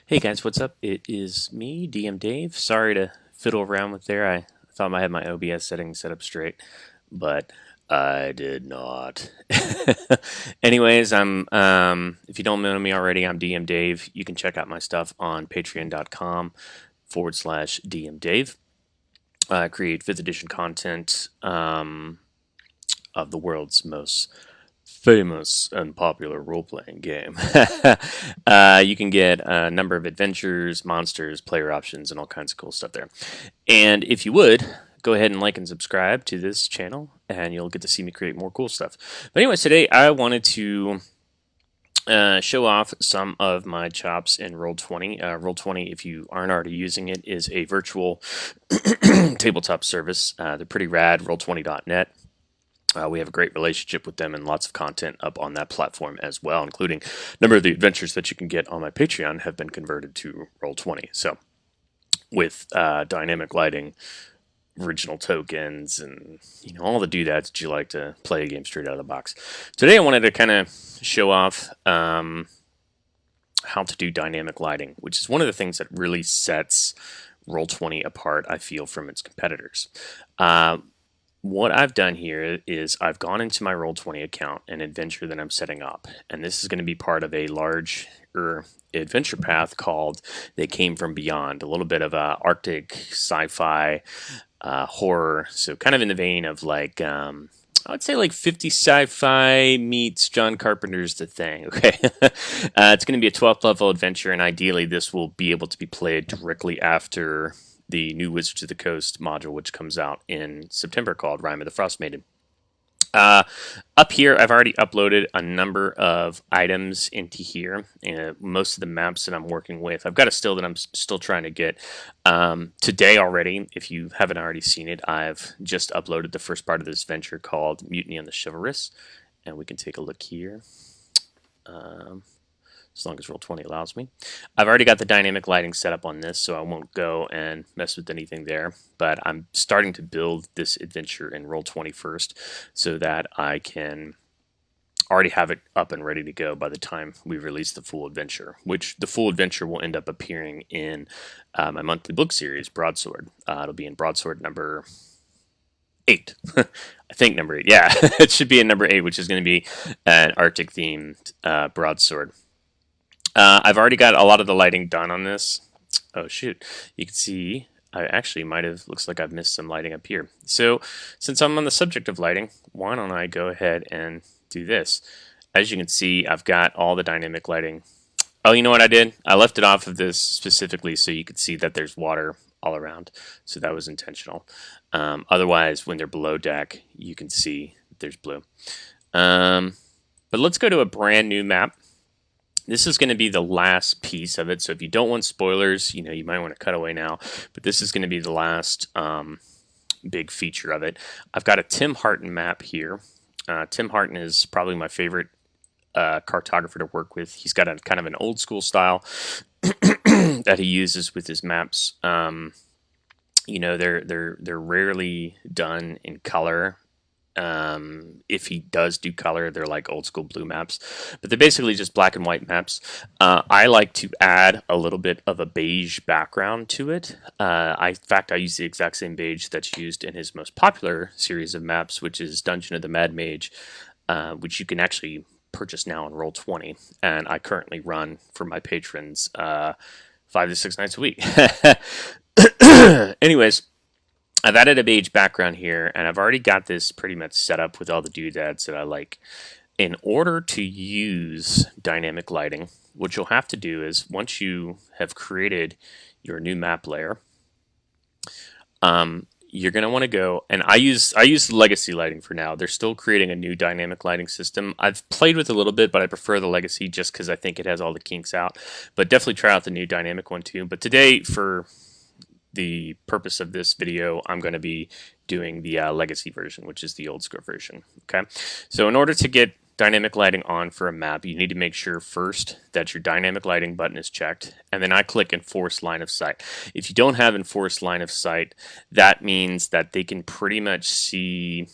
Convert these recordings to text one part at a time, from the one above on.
Hey guys, what's up? It is me, DMDave. Sorry to fiddle around with there. I thought I had my OBS settings set up straight, but I did not. Anyways, if you don't know me already, I'm DMDave. You can check out my stuff on patreon.com/DMDave. I create 5th edition content of the world's most famous and popular role-playing game. You can get a number of adventures, monsters, player options, and all kinds of cool stuff there. And if you would, go ahead and like and subscribe to this channel, and you'll get to see me create more cool stuff. But anyways, today I wanted to show off some of my chops in Roll20. Roll20, if you aren't already using it, is a virtual tabletop service. They're pretty rad, roll20.net. We have a great relationship with them and lots of content up on that platform as well, including a number of the adventures that you can get on my Patreon have been converted to Roll20. So with dynamic lighting, original tokens, and all the doodads that you like to play a game straight out of the box. Today I wanted to kind of show off how to do dynamic lighting, which is one of the things that really sets Roll20 apart, I feel, from its competitors. What I've done here is I've gone into my Roll20 account, an adventure that I'm setting up, and this is going to be part of a large adventure path called They Came From Beyond, a little bit of a Arctic sci-fi horror, so kind of in the vein of like I would say like 50 sci-fi meets John Carpenter's The Thing. Okay, it's going to be a 12th level adventure, and ideally this will be able to be played directly after the new Wizards of the Coast module, which comes out in September, called Rime of the Frost Maiden. Up here, I've already uploaded a number of items into here. Most of the maps that I'm working with, I've got a still that I'm still trying to get. Today already, if you haven't already seen it, I've just uploaded the first part of this venture called Mutiny on the Chivalrous, and we can take a look here. As long as Roll20 allows me. I've already got the dynamic lighting set up on this, so I won't go and mess with anything there, but I'm starting to build this adventure in Roll20 first so that I can already have it up and ready to go by the time we release the full adventure, which the full adventure will end up appearing in my monthly book series, Broadsword. It'll be in Broadsword number 8. I think number 8. Yeah, it should be in number 8, which is going to be an Arctic themed broadsword. I've already got a lot of the lighting done on this. Oh shoot, you can see I actually might have, looks like I've missed some lighting up here. So since I'm on the subject of lighting, why don't I go ahead and do this. As you can see, I've got all the dynamic lighting. Oh, you know what I did? I left it off of this specifically so you could see that there's water all around. So that was intentional. Otherwise, when they're below deck, you can see there's blue. But let's go to a brand new map. This is going to be the last piece of it, so if you don't want spoilers, you might want to cut away now, but this is going to be the last big feature of it. I've got a Tim Harton map here. Tim Harton is probably my favorite cartographer to work with. He's got a kind of an old school style that he uses with his maps. They're rarely done in color. If he does do color, they're like old school blue maps, but they're basically just black and white maps. I like to add a little bit of a beige background to it. In fact, I use the exact same beige that's used in his most popular series of maps, which is Dungeon of the Mad Mage, which you can actually purchase now on Roll20, and I currently run for my patrons 5 to 6 nights a week. Anyways, I've added a beige background here, and I've already got this pretty much set up with all the doodads that I like. In order to use dynamic lighting, what you'll have to do is, once you have created your new map layer, you're going to want to go, and I use legacy lighting for now. They're still creating a new dynamic lighting system. I've played with it a little bit, but I prefer the legacy just because I think it has all the kinks out. But definitely try out the new dynamic one too. But today, for the purpose of this video, I'm going to be doing the legacy version, which is the old school version. Okay, so in order to get dynamic lighting on for a map, you need to make sure first that your dynamic lighting button is checked, and then I click enforce line of sight. If you don't have enforced line of sight, that means that they can pretty much see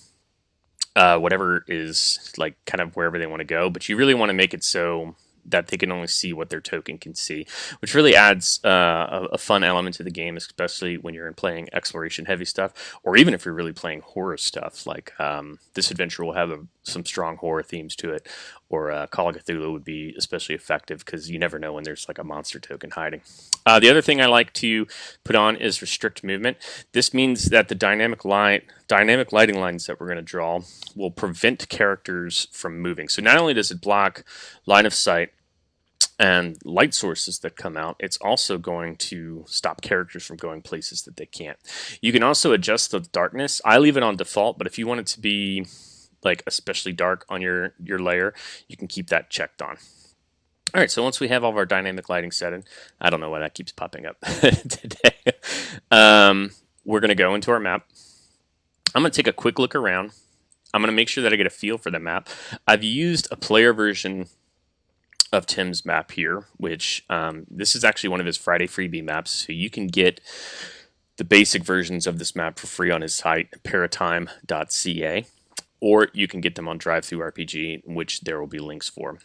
whatever is like kind of wherever they want to go, but you really want to make it so that they can only see what their token can see, which really adds a fun element to the game, especially when you're playing exploration heavy stuff, or even if you're really playing horror stuff. Like this adventure will have some strong horror themes to it, or Call of Cthulhu would be especially effective because you never know when there's like a monster token hiding. The other thing I like to put on is restrict movement. This means that the dynamic lighting lines that we're going to draw will prevent characters from moving. So not only does it block line of sight and light sources that come out, it's also going to stop characters from going places that they can't. You can also adjust the darkness. I leave it on default, but if you want it to be like especially dark on your layer, you can keep that checked on. All right, so once we have all of our dynamic lighting set in, I don't know why that keeps popping up today. We're going to go into our map. I'm going to take a quick look around. I'm going to make sure that I get a feel for the map. I've used a player version of Tim's map here, which this is actually one of his Friday freebie maps, so you can get the basic versions of this map for free on his site, paratime.ca, or you can get them on DriveThruRPG, which there will be links for.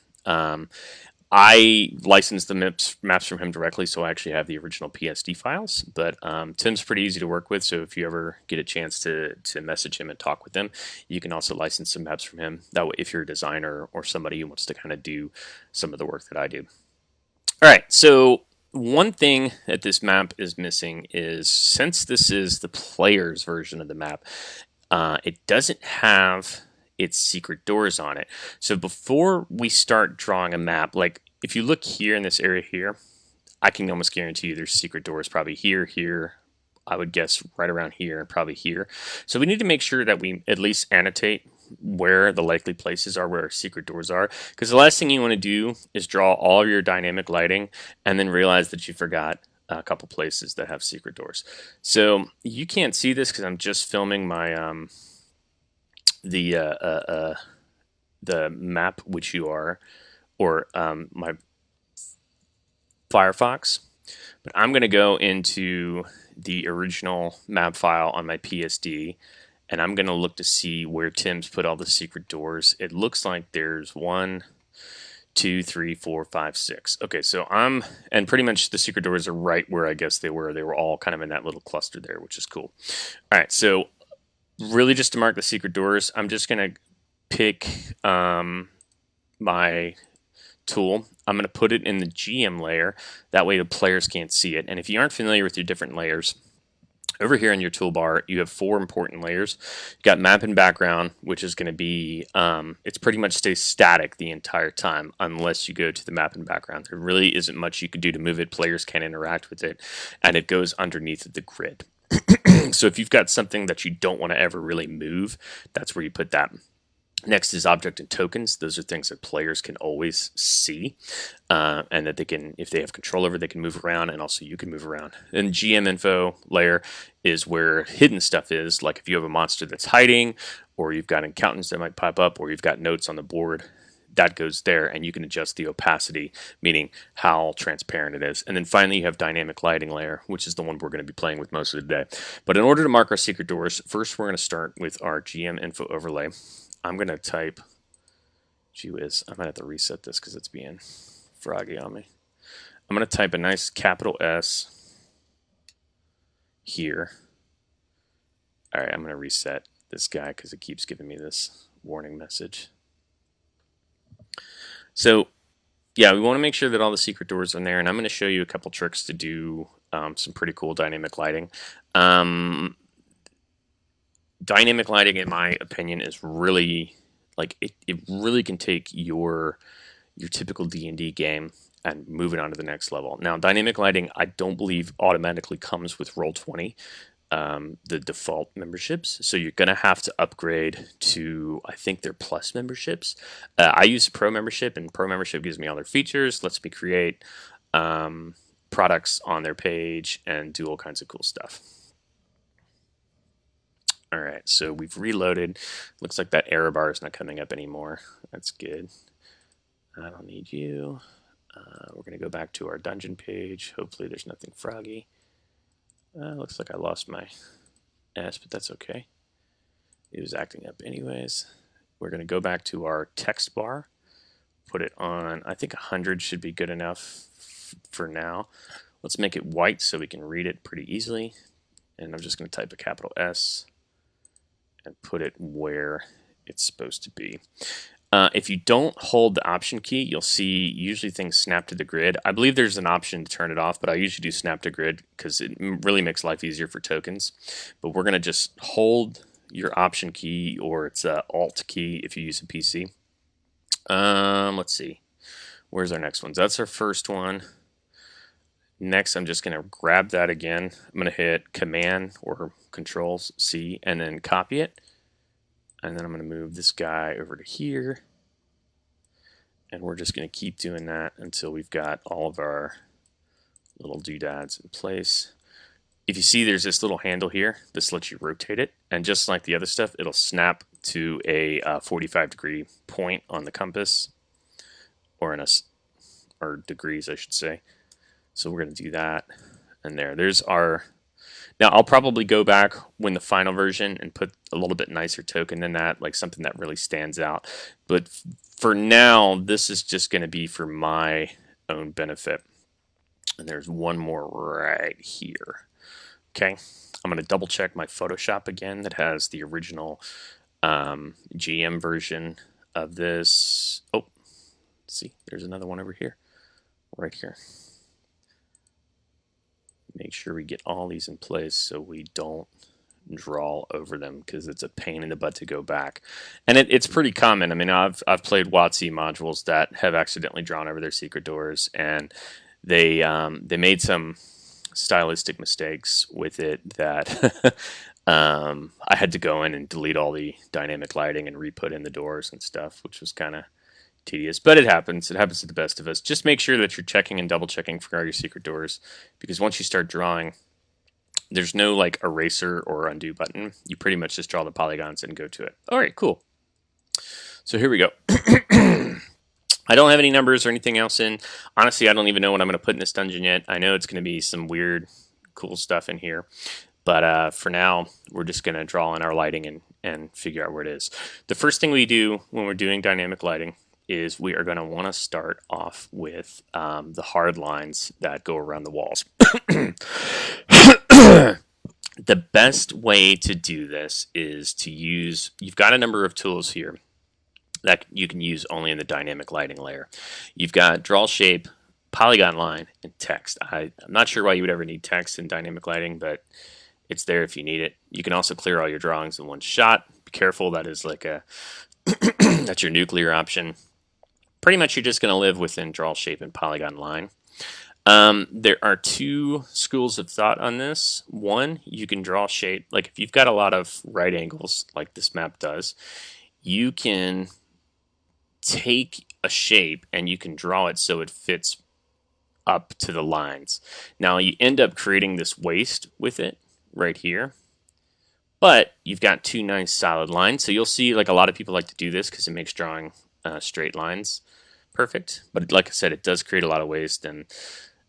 I licensed the maps from him directly, so I actually have the original PSD files. But Tim's pretty easy to work with, so if you ever get a chance to message him and talk with him, you can also license some maps from him. That way, if you're a designer or somebody who wants to kind of do some of the work that I do. All right, so one thing that this map is missing is, since this is the player's version of the map, it doesn't have its secret doors on it. So before we start drawing a map, like if you look here in this area here, I can almost guarantee you there's secret doors probably here, I would guess right around here, and probably here. So we need to make sure that we at least annotate where the likely places are, where our secret doors are, because the last thing you want to do is draw all of your dynamic lighting and then realize that you forgot a couple places that have secret doors. So you can't see this because I'm just filming my the map, which you are, or my Firefox. But I'm going to go into the original map file on my PSD, and I'm going to look to see where Tim's put all the secret doors. It looks like there's 1, 2, 3, 4, 5, 6. Okay, so and pretty much the secret doors are right where I guess they were. They were all kind of in that little cluster there, which is cool. All right, so really just to mark the secret doors, I'm just going to pick my tool. I'm going to put it in the GM layer. That way the players can't see it. And if you aren't familiar with your different layers, over here in your toolbar, you have 4 important layers. You've got map and background, which is going to be, it's pretty much stays static the entire time unless you go to the map and background. There really isn't much you could do to move it. Players can't interact with it, and it goes underneath the grid. So if you've got something that you don't want to ever really move, that's where you put that. Next is object and tokens. Those are things that players can always see, and that they can, if they have control over, they can move around, and also you can move around. And GM info layer is where hidden stuff is, like if you have a monster that's hiding, or you've got encounters that might pop up, or you've got notes on the board, that goes there, and you can adjust the opacity, meaning how transparent it is. And then finally, you have dynamic lighting layer, which is the one we're going to be playing with most of the day. But in order to mark our secret doors, first we're going to start with our GM info overlay. I'm going to type, gee whiz, I might have to reset this because it's being froggy on me. I'm going to type a nice capital S here. All right, I'm going to reset this guy because it keeps giving me this warning message. So yeah, we want to make sure that all the secret doors are in there, and I'm going to show you a couple tricks to do some pretty cool dynamic lighting. Dynamic lighting, in my opinion, is really, like, it really can take your typical D&D game and move it on to the next level. Now, dynamic lighting, I don't believe automatically comes with Roll20, the default memberships. So you're going to have to upgrade to, I think they're Plus memberships. I use Pro membership, and Pro membership gives me all their features, lets me create products on their page and do all kinds of cool stuff. All right, so we've reloaded. Looks like that error bar is not coming up anymore. That's good. I don't need you. We're going to go back to our dungeon page. Hopefully there's nothing froggy. Looks like I lost my S, but that's okay. It was acting up anyways. We're going to go back to our text bar, put it on, I think 100 should be good enough for now. Let's make it white so we can read it pretty easily. And I'm just going to type a capital S and put it where it's supposed to be. If you don't hold the Option key, you'll see usually things snap to the grid. I believe there's an option to turn it off, but I usually do snap to grid because it really makes life easier for tokens. But we're going to just hold your Option key, or it's a Alt key if you use a PC. Let's see. Where's our next one? That's our first one. Next, I'm just going to grab that again. I'm going to hit Command or Control C and then copy it. And then I'm going to move this guy over to here. And we're just going to keep doing that until we've got all of our little doodads in place. If you see there's this little handle here, this lets you rotate it. And just like the other stuff, it'll snap to a 45-degree point on the compass, or degrees, I should say. So we're going to do that. And there's our... Now, I'll probably go back when the final version and put a little bit nicer token than that, like something that really stands out. But for now, this is just going to be for my own benefit. And there's one more right here. Okay, I'm going to double check my Photoshop again that has the original GM version of this. Oh, let's see, there's another one over here, right here. Make sure we get all these in place so we don't draw over them, because it's a pain in the butt to go back. And it's pretty common. I mean, I've played WotC modules that have accidentally drawn over their secret doors, and they made some stylistic mistakes with it that I had to go in and delete all the dynamic lighting and re-put in the doors and stuff, which was kind of tedious, but it happens. It happens to the best of us. Just make sure that you're checking and double checking for all your secret doors, because once you start drawing, there's no like eraser or undo button. You pretty much just draw the polygons and go to it. All right, cool. So here we go. I don't have any numbers or anything else in. Honestly, I don't even know what I'm going to put in this dungeon yet. I know it's going to be some weird, cool stuff in here. But for now, we're just going to draw in our lighting and figure out where it is. The first thing we do when we're doing dynamic lighting is we are going to want to start off with the hard lines that go around the walls. The best way to do this is to use, you've got a number of tools here that you can use only in the dynamic lighting layer. You've got draw shape, polygon line, and text. I'm not sure why you would ever need text in dynamic lighting, but it's there if you need it. You can also clear all your drawings in one shot. Be careful, that is like a that's your nuclear option. Pretty much you're just going to live within draw shape and polygon line. There are two schools of thought on this. One, you can draw shape. Like if you've got a lot of right angles like this map does, you can take a shape and you can draw it so it fits up to the lines. Now you end up creating this waste with it right here, but you've got two nice solid lines. So you'll see like a lot of people like to do this because it makes drawing straight lines perfect. But like I said, it does create a lot of waste, and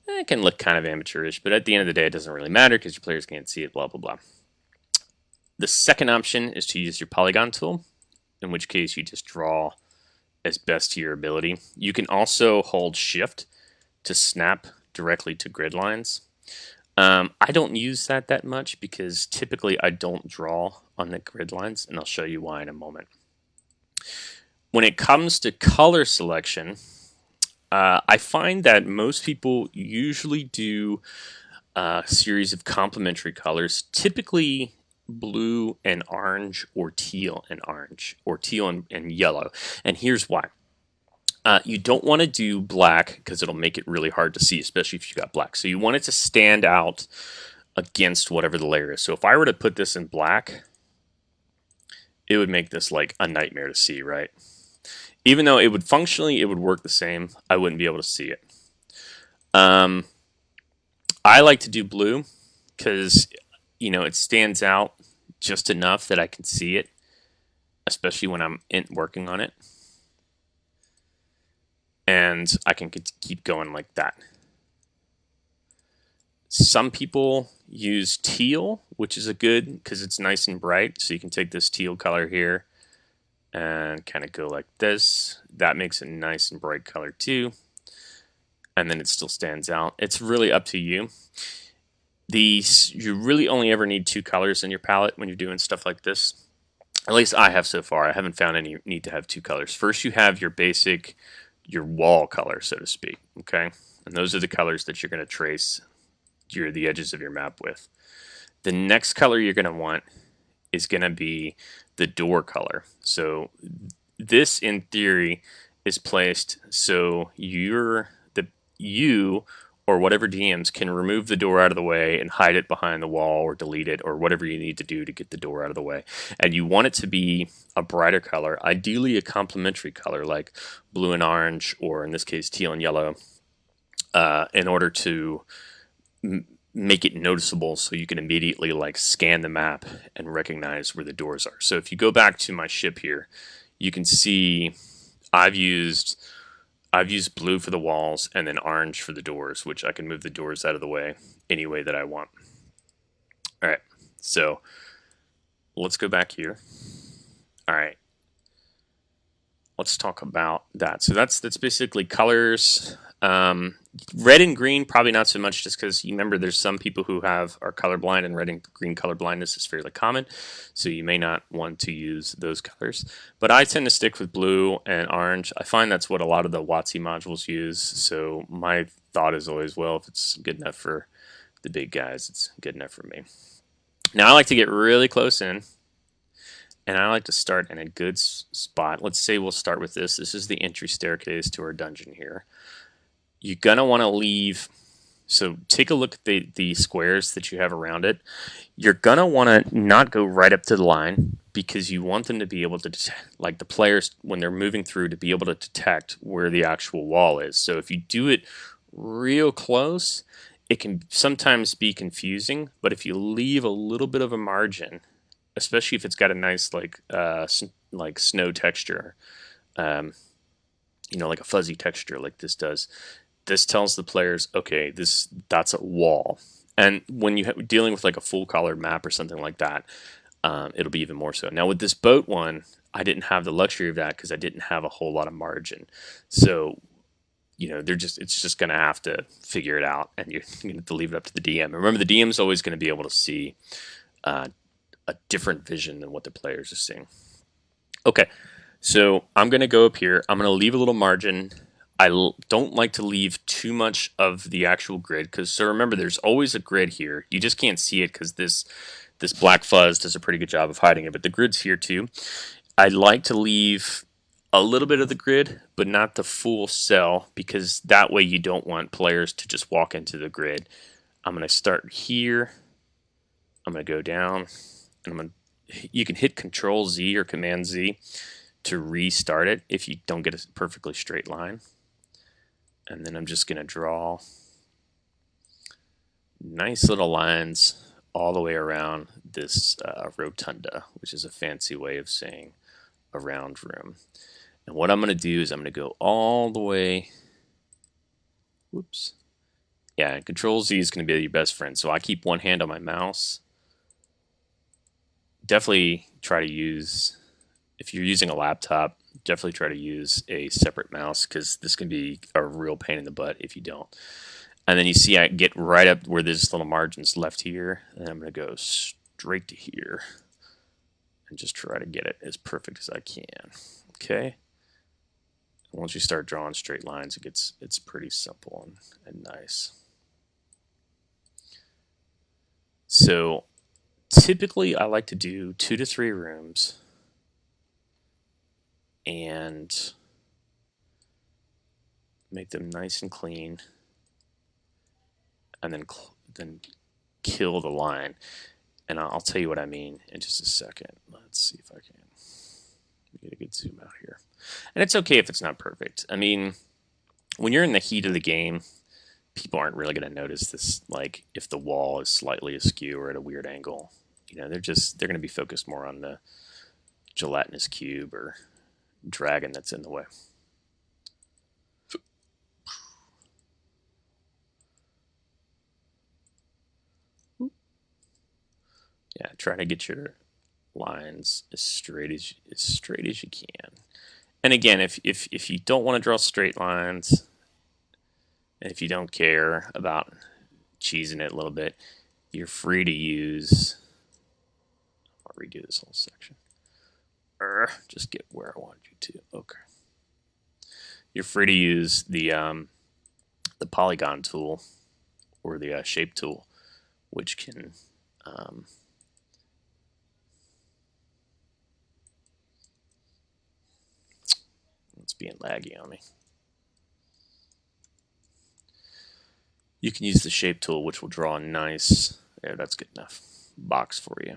it can look kind of amateurish, but at the end of the day, it doesn't really matter because your players can't see it, blah, blah, blah. The second option is to use your polygon tool, in which case you just draw as best to your ability. You can also hold shift to snap directly to grid lines. I don't use that much because typically I don't draw on the grid lines, and I'll show you why in a moment. When it comes to color selection, I find that most people usually do a series of complementary colors, typically blue and orange, or teal and orange, or teal and yellow. And here's why. You don't want to do black because it'll make it really hard to see, especially if you got black. So you want it to stand out against whatever the layer is. So if I were to put this in black, it would make this like a nightmare to see, right? Even though it would functionally, it would work the same, I wouldn't be able to see it. I like to do blue because, you know, it stands out just enough that I can see it, especially when I'm working on it. And I can keep going like that. Some people use teal, which is a good, because it's nice and bright. So you can take this teal color here and kind of go like this. That makes it nice and bright color too. And then it still stands out. It's really up to you. You really only ever need 2 colors in your palette when you're doing stuff like this. At least I have so far. I haven't found any need to have 2 colors. First, you have your basic, your wall color, so to speak. Okay, and those are the colors that you're going to trace the edges of your map with. The next color you're going to want is going to be the door color. So this, in theory, is placed so you or whatever DMs can remove the door out of the way and hide it behind the wall or delete it or whatever you need to do to get the door out of the way. And you want it to be a brighter color, ideally a complementary color like blue and orange, or in this case teal and yellow, in order to make it noticeable so you can immediately like scan the map and recognize where the doors are. So if you go back to my ship here, you can see I've used blue for the walls and then orange for the doors, which I can move the doors out of the way any way that I want. All right, so let's go back here. All right, let's talk about that. So that's basically colors. Red and green, probably not so much, just because you remember there's some people who are colorblind, and red and green color blindness is fairly common, so you may not want to use those colors. But I tend to stick with blue and orange. I find that's what a lot of the WotC modules use, so my thought is always, well, if it's good enough for the big guys, it's good enough for me. Now I like to get really close in, and I like to start in a good spot. Let's say we'll start with this. This is the entry staircase to our dungeon here. You're going to want to leave, so take a look at the squares that you have around it. You're going to want to not go right up to the line, because you want them to be able to detect, like the players, when they're moving through, to be able to detect where the actual wall is. So if you do it real close, it can sometimes be confusing, but if you leave a little bit of a margin, especially if it's got a nice like snow texture, like a fuzzy texture like this does, this tells the players, okay, that's a wall. And when you're dealing with like a full colored map or something like that, it'll be even more so. Now with this boat one, I didn't have the luxury of that because I didn't have a whole lot of margin. So, it's just going to have to figure it out, and you're going to have to leave it up to the DM. And remember, the DM is always going to be able to see a different vision than what the players are seeing. Okay, so I'm going to go up here. I'm going to leave a little margin. I don't like to leave too much of the actual grid, so remember, there's always a grid here. You just can't see it because this black fuzz does a pretty good job of hiding it, but the grid's here too. I like to leave a little bit of the grid, but not the full cell, because that way you don't want players to just walk into the grid. I'm going to start here. I'm going to go down, and you can hit Control Z or Command Z to restart it if you don't get a perfectly straight line. And then I'm just going to draw nice little lines all the way around this rotunda, which is a fancy way of saying a round room. And what I'm going to do is I'm going to go all the way. Whoops. Yeah, Control Z is going to be your best friend. So I keep one hand on my mouse. Definitely try to use, if you're using a laptop, definitely try to use a separate mouse, because this can be a real pain in the butt if you don't. And then you see I get right up where there's little margins left here, and I'm going to go straight to here and just try to get it as perfect as I can. Okay. Once you start drawing straight lines, it's pretty simple and nice. So typically I like to do 2 to 3 rooms and make them nice and clean, and then kill the line. And I'll tell you what I mean in just a second. Let's see if I can get a good zoom out here. And it's okay if it's not perfect. I mean, when you're in the heat of the game, people aren't really going to notice this, like if the wall is slightly askew or at a weird angle. They're going to be focused more on the gelatinous cube or dragon that's in the way. Yeah, try to get your lines as straight as you can. And again, if you don't want to draw straight lines, and if you don't care about cheesing it a little bit, you're free to use. I'll redo this whole section. Just get where I want you to. Okay. You're free to use the polygon tool or the shape tool, which can it's being laggy on me. You can use the shape tool, which will draw a nice, there, that's good enough, box for you.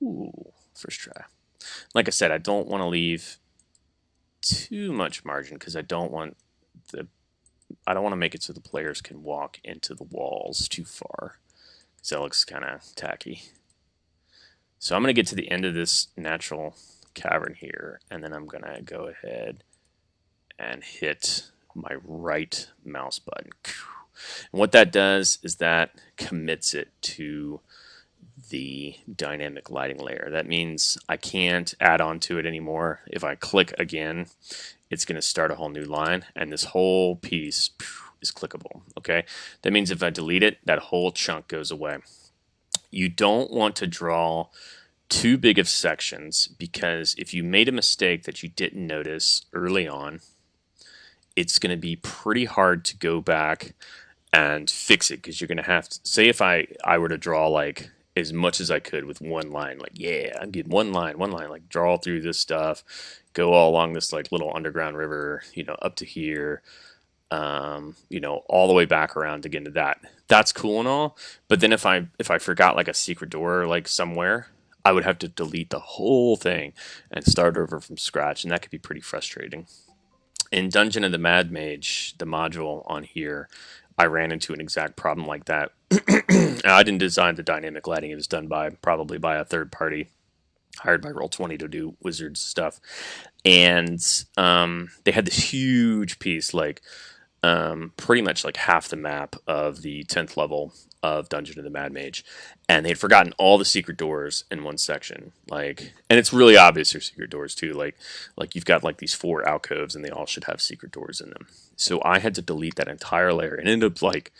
Ooh, first try. Like I said, I don't want to leave too much margin because I don't want to make it so the players can walk into the walls too far. Because that looks kind of tacky. So I'm going to get to the end of this natural cavern here, and then I'm going to go ahead and hit my right mouse button. And what that does is that commits it to the dynamic lighting layer. That means I can't add on to it anymore. If I click again, it's going to start a whole new line, and this whole piece is clickable. Okay, that means if I delete it, that whole chunk goes away. You don't want to draw too big of sections, because if you made a mistake that you didn't notice early on, it's going to be pretty hard to go back and fix it, because you're going to have to, say if I were to draw like as much as I could with one line, like, yeah, I did one line, like draw through this stuff, go all along this like little underground river, up to here, all the way back around to get into that. That's cool and all, but then if I forgot like a secret door like somewhere, I would have to delete the whole thing and start over from scratch, and that could be pretty frustrating. In Dungeon of the Mad Mage, the module on here, I ran into an exact problem like that. I didn't design the dynamic lighting. It was done probably by a third party hired by Roll20 to do Wizards stuff. And they had this huge piece, like pretty much like half the map of the 10th level of Dungeon of the Mad Mage, and they'd forgotten all the secret doors in one section. Like, and it's really obvious they're secret doors too. Like you've got like these 4 alcoves, and they all should have secret doors in them. So I had to delete that entire layer, and ended up like,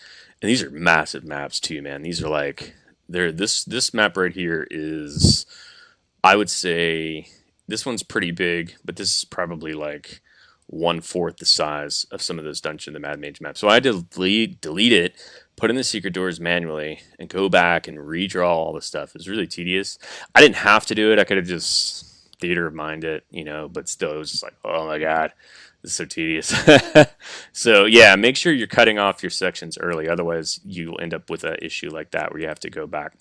and these are massive maps too, man. These are like, this map right here is, I would say, this one's pretty big, but this is probably like 1/4 the size of some of those Dungeon of the Mad Mage maps. So I had to delete it, put in the secret doors manually, and go back and redraw all the stuff. It was really tedious. I didn't have to do it. I could have just theater of mind it, but still, it was just like, oh my god, this is so tedious. So yeah, make sure you're cutting off your sections early. Otherwise, you'll end up with an issue like that where you have to go back.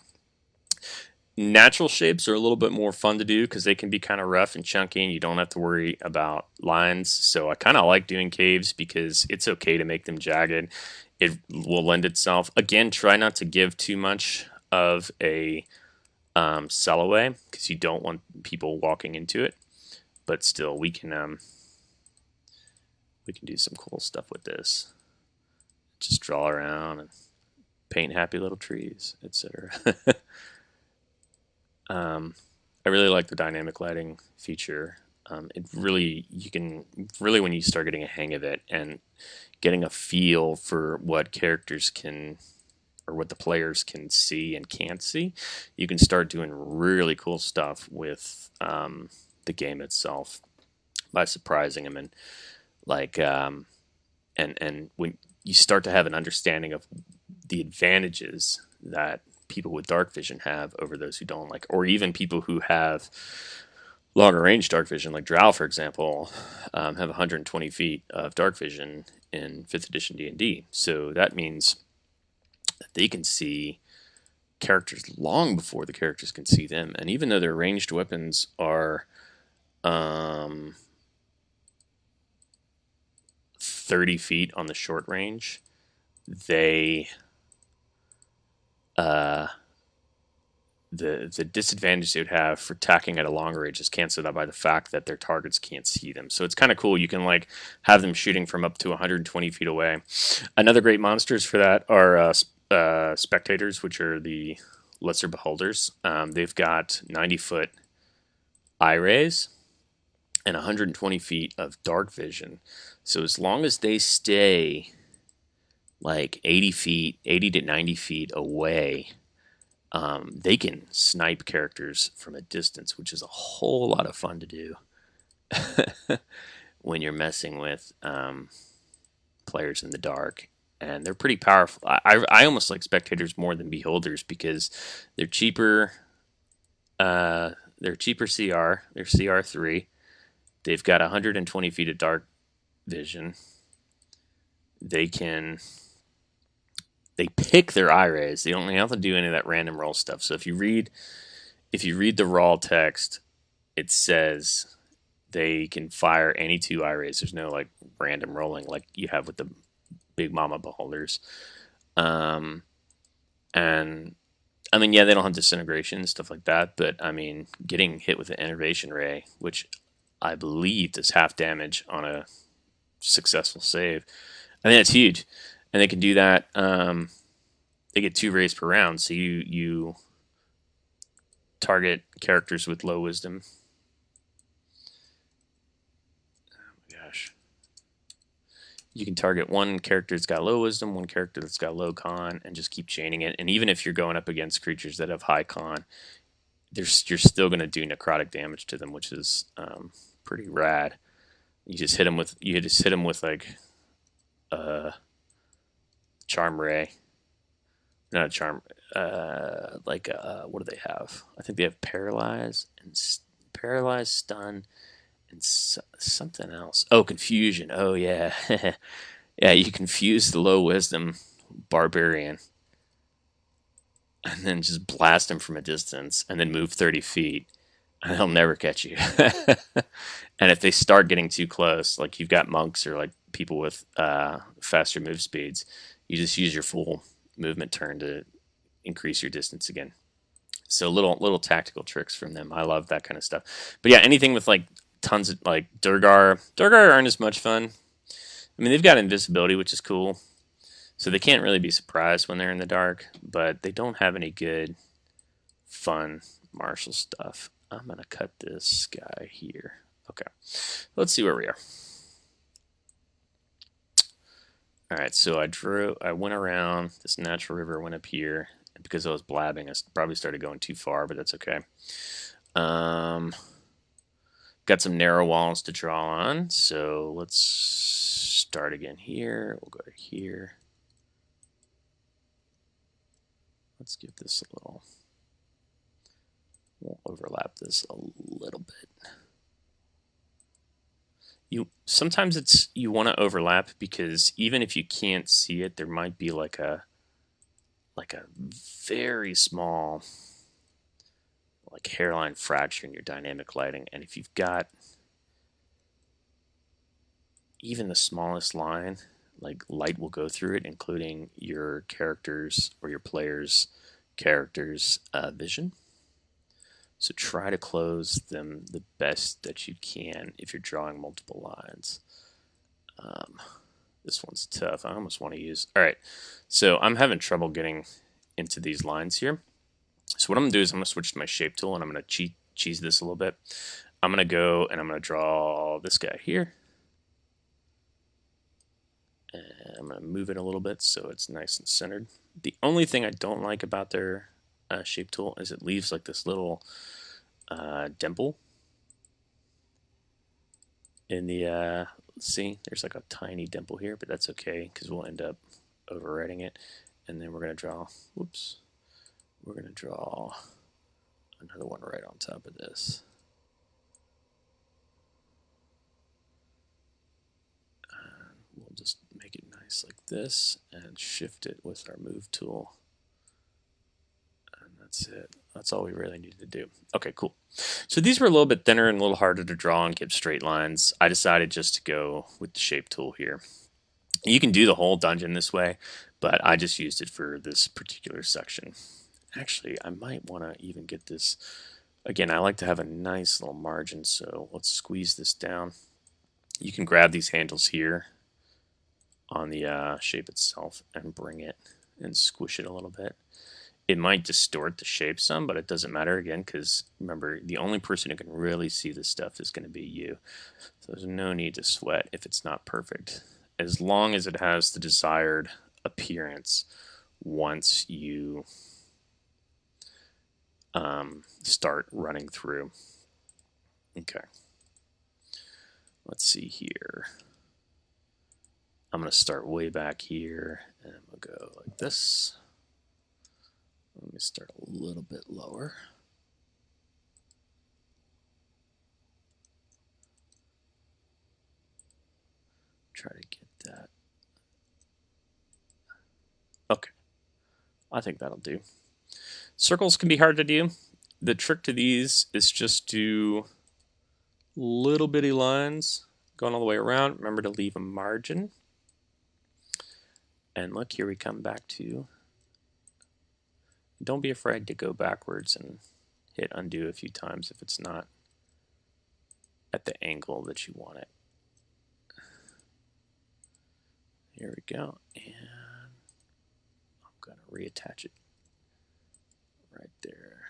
Natural shapes are a little bit more fun to do because they can be kind of rough and chunky, and you don't have to worry about lines. So I kind of like doing caves because it's okay to make them jagged. It will lend itself. Again, try not to give too much of a cell away, because you don't want people walking into it. But still, we can do some cool stuff with this. Just draw around and paint happy little trees, etc. I really like the dynamic lighting feature. It really, when you start getting a hang of it and getting a feel for what characters can, or what the players can see and can't see, you can start doing really cool stuff with the game itself by surprising them, and like and when you start to have an understanding of the advantages that people with dark vision have over those who don't, like, or even people who have longer range dark vision, like Drow, for example, have 120 feet of dark vision in 5th edition D&D. So that means that they can see characters long before the characters can see them. And even though their ranged weapons are 30 feet on the short range, they the disadvantage they would have for attacking at a longer range is canceled out by the fact that their targets can't see them. So it's kind of cool. You can like have them shooting from up to 120 feet away. Another great monsters for that are spectators, which are the lesser beholders. They've got 90-foot eye rays and 120 feet of dark vision. So as long as they stay like 80 feet, 80 to 90 feet away, they can snipe characters from a distance, which is a whole lot of fun to do when you're messing with players in the dark. And they're pretty powerful. I almost like spectators more than beholders because they're cheaper. They're cheaper CR. They're CR3. They've got 120 feet of dark vision. They pick their eye rays. They don't have to do any of that random roll stuff. So if you read the raw text, it says they can fire any 2 eye rays. There's no like random rolling like you have with the big mama beholders. And I mean, yeah, they don't have disintegration and stuff like that, but I mean, getting hit with an innervation ray, which I believe does half damage on a successful save, I think that's huge. And they can do that. They get 2 rays per round, so you target characters with low wisdom. Oh my gosh. You can target one character that's got low wisdom, one character that's got low con, and just keep chaining it. And even if you're going up against creatures that have high con, you're still going to do necrotic damage to them, which is pretty rad. You just hit them with like a charm ray, not a charm. What do they have? I think they have paralyze, stun, and something else. Oh, confusion. Oh yeah, yeah. You confuse the low wisdom barbarian, and then just blast him from a distance, and then move 30 feet, and they'll never catch you. And if they start getting too close, like you've got monks or like people with faster move speeds, you just use your full movement turn to increase your distance again. So little tactical tricks from them. I love that kind of stuff. But yeah, anything with like tons of like Durgar aren't as much fun. I mean, they've got invisibility, which is cool. So they can't really be surprised when they're in the dark, but they don't have any good, fun martial stuff. I'm going to cut this guy here. Okay. Let's see where we are. All right, so I went around this natural river, went up here. Because I was blabbing, I probably started going too far, but that's okay. Got some narrow walls to draw on, so let's start again here. We'll go to here. Let's give this a little, we'll overlap this a little bit. Sometimes you want to overlap because even if you can't see it, there might be like a very small like hairline fracture in your dynamic lighting, and if you've got even the smallest line, like light will go through it, including your characters or your players' characters' vision. So try to close them the best that you can if you're drawing multiple lines. This one's tough. I almost want to use... All right, so I'm having trouble getting into these lines here. So what I'm going to do is I'm going to switch to my shape tool, and I'm going to cheese this a little bit. I'm going to go and I'm going to draw this guy here. And I'm going to move it a little bit so it's nice and centered. The only thing I don't like about their shape tool is it leaves like this little dimple in the... see, there's like a tiny dimple here, but that's okay because we'll end up overwriting it. And then we're going to draw... whoops. We're going to draw another one right on top of this. And we'll just make it nice like this and shift it with our move tool. And that's it. That's all we really need to do. Okay, cool. So these were a little bit thinner and a little harder to draw and give straight lines. I decided just to go with the shape tool here. You can do the whole dungeon this way, but I just used it for this particular section. Actually, I might want to even get this, again, I like to have a nice little margin, so let's squeeze this down. You can grab these handles here on the shape itself and bring it and squish it a little bit. It might distort the shape some, but it doesn't matter again because remember, the only person who can really see this stuff is going to be you. So there's no need to sweat if it's not perfect, as long as it has the desired appearance once you start running through. Okay. Let's see here. I'm going to start way back here, and I'm going to go like this. Let me start a little bit lower. Try to get that. Okay. I think that'll do. Circles can be hard to do. The trick to these is just do little bitty lines going all the way around. Remember to leave a margin. And look, here we come back to. Don't be afraid to go backwards and hit undo a few times if it's not at the angle that you want it. Here we go. And I'm going to reattach it right there.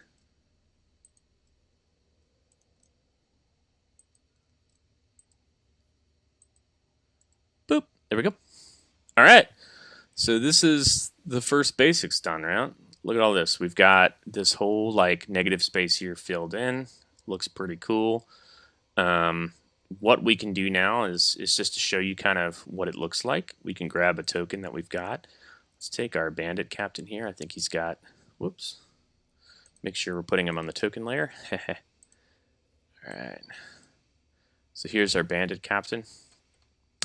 Boop. There we go. All right. So this is the first basics done, right? Look at all this. We've got this whole like negative space here filled in. Looks pretty cool. What we can do now is just to show you kind of what it looks like. We can grab a token that we've got. Let's take our bandit captain here. I think he's got, whoops. Make sure we're putting him on the token layer. All right. So here's our bandit captain.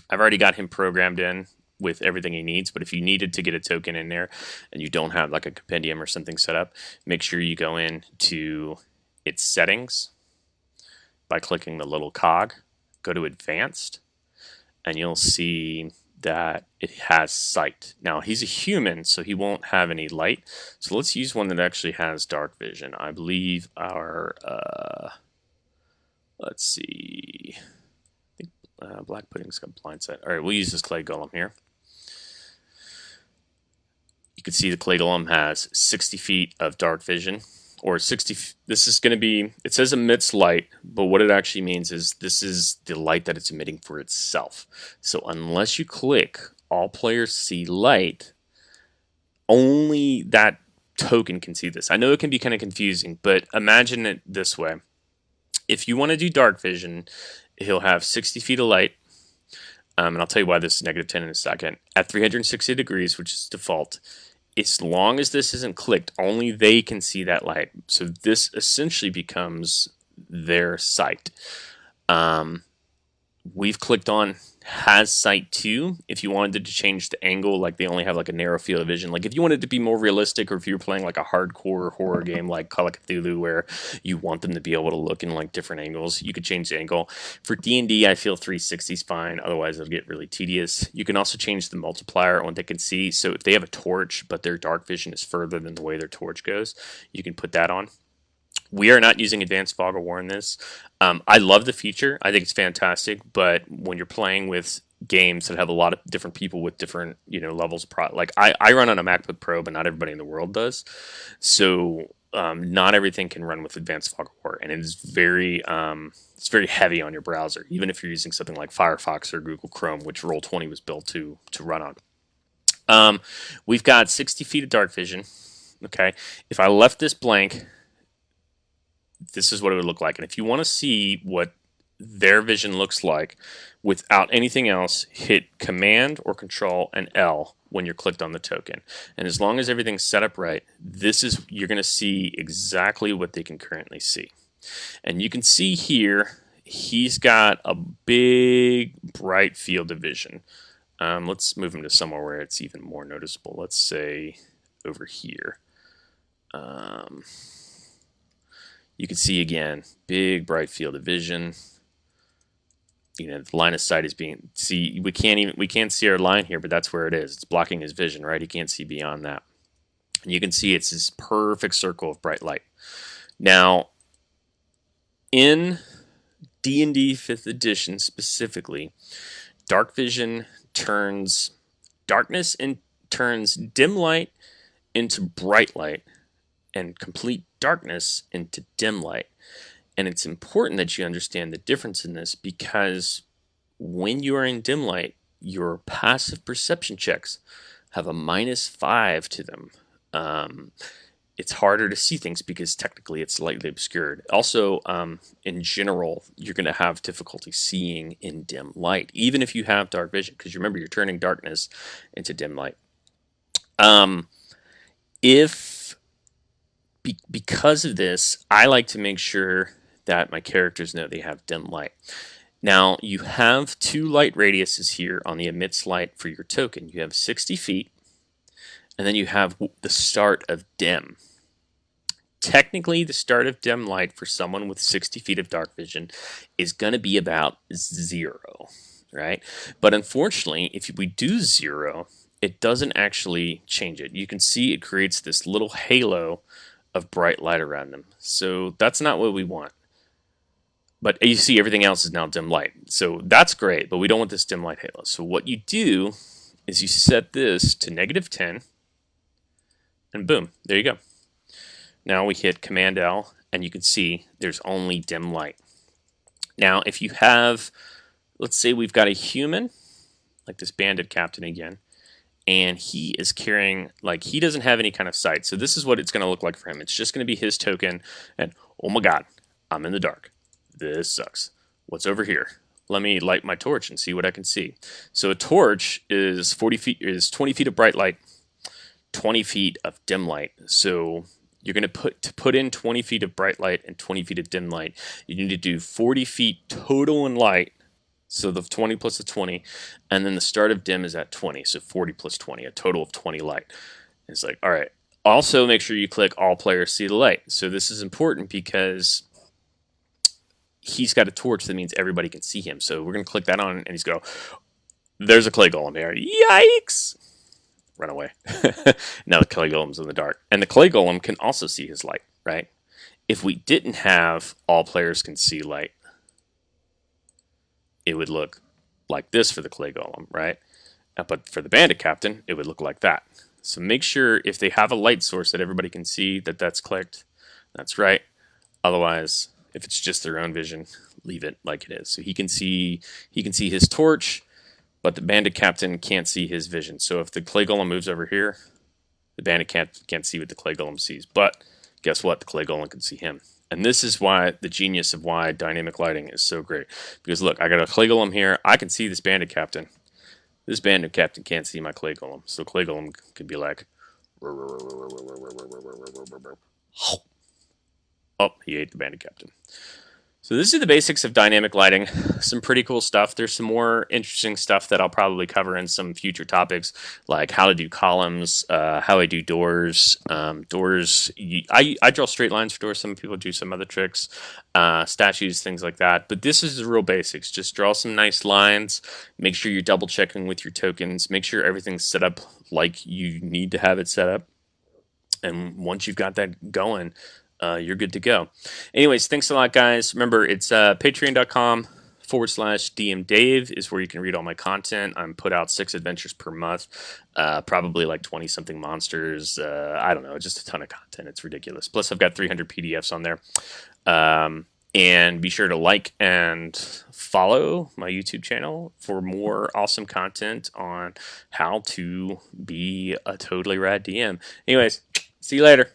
I've already got him programmed in with everything he needs, but if you needed to get a token in there and you don't have like a compendium or something set up, make sure you go into its settings by clicking the little cog, go to advanced, and you'll see that it has sight. Now he's a human, so he won't have any light. So let's use one that actually has dark vision. I believe our, let's see, I think black pudding's got blind sight. All right, we'll use this clay golem here. You can see the clay golem has 60 feet of dark vision, or 60. This is going to be, it says emits light, but what it actually means is this is the light that it's emitting for itself. So unless you click all players see light, only that token can see this. I know it can be kind of confusing, but imagine it this way. If you want to do dark vision, he'll have 60 feet of light. And I'll tell you why this is negative 10 in a second. At 360 degrees, which is default, as long as this isn't clicked, only they can see that light. So this essentially becomes their sight. We've clicked on has sight too. If you wanted to change the angle, like they only have like a narrow field of vision. Like if you wanted to be more realistic, or if you're playing like a hardcore horror game like Call of Cthulhu, where you want them to be able to look in like different angles, you could change the angle. For D&D, I feel 360 is fine. Otherwise, it'll get really tedious. You can also change the multiplier on what they can see. So if they have a torch, but their dark vision is further than the way their torch goes, you can put that on. We are not using advanced fog of war in this. I love the feature. I think it's fantastic. But when you're playing with games that have a lot of different people with different levels of like I run on a MacBook Pro, but not everybody in the world does. So not everything can run with advanced fog of war, and it is it's very heavy on your browser, even if you're using something like Firefox or Google Chrome, which Roll20 was built to run on. We've got 60 feet of dark vision. Okay, if I left this blank, this is what it would look like. And if you want to see what their vision looks like without anything else, hit Command or Control and L when you're clicked on the token. And as long as everything's set up right, you're going to see exactly what they can currently see. And you can see here, he's got a big, bright field of vision. Let's move him to somewhere where it's even more noticeable. Let's say over here. You can see again, big bright field of vision. The line of sight is we can't see our line here, but that's where it is. It's blocking his vision, right? He can't see beyond that. And you can see it's this perfect circle of bright light. Now, in D&D 5th edition specifically, dark vision turns darkness and turns dim light into bright light, and complete darkness into dim light. And it's important that you understand the difference in this, because when you are in dim light, your passive perception checks have a -5 to them. It's harder to see things because technically it's slightly obscured. Also, in general, you're going to have difficulty seeing in dim light, even if you have dark vision, because remember, you're turning darkness into dim light. If because of this, I like to make sure that my characters know they have dim light. Now, you have 2 light radiuses here on the emits light for your token. You have 60 feet, and then you have the start of dim. Technically, the start of dim light for someone with 60 feet of dark vision is going to be about 0, right? But unfortunately, if we do 0, it doesn't actually change it. You can see it creates this little halo of bright light around them. So that's not what we want. But you see everything else is now dim light. So that's great, but we don't want this dim light halo. So what you do is you set this to -10, and boom, there you go. Now we hit Command L, and you can see there's only dim light. Now, if you have, let's say we've got a human, like this bandit captain again, and he is carrying, like, he doesn't have any kind of sight. So this is what it's going to look like for him. It's just going to be his token, and oh my god, I'm in the dark. This sucks. What's over here? Let me light my torch and see what I can see. So a torch is 20 feet of bright light, 20 feet of dim light. So you're going to put in 20 feet of bright light and 20 feet of dim light. You need to do 40 feet total in light. So the 20 plus the 20, and then the start of dim is at 20. So 40 plus 20, a total of 20 light. And it's like, all right. Also, make sure you click all players see the light. So this is important because he's got a torch that means everybody can see him. So we're going to click that on, and he's go, there's a clay golem here. Yikes! Run away. Now the clay golem's in the dark. And the clay golem can also see his light, right? If we didn't have all players can see light, it would look like this for the clay golem, right? But for the bandit captain, it would look like that. So make sure if they have a light source that everybody can see that that's clicked, that's right. Otherwise, if it's just their own vision, leave it like it is. So he can see his torch, but the bandit captain can't see his vision. So if the clay golem moves over here, the bandit can't see what the clay golem sees. But guess what? The clay golem can see him. And this is why the genius of why dynamic lighting is so great. Because look, I got a clay golem here. I can see this bandit captain. This bandit captain can't see my clay golem. So clay golem could be like, oh, he ate the bandit captain. So this is the basics of dynamic lighting. Some pretty cool stuff. There's some more interesting stuff that I'll probably cover in some future topics, like how to do columns, how I do doors. I draw straight lines for doors. Some people do some other tricks, statues, things like that. But this is the real basics. Just draw some nice lines. Make sure you're double checking with your tokens. Make sure everything's set up like you need to have it set up. And once you've got that going, you're good to go. Anyways, thanks a lot, guys. Remember, it's patreon.com/DMDave is where you can read all my content. I'm put out 6 adventures per month, probably like 20-something monsters. I don't know, just a ton of content. It's ridiculous. Plus, I've got 300 PDFs on there. And be sure to like and follow my YouTube channel for more awesome content on how to be a totally rad DM. Anyways, see you later.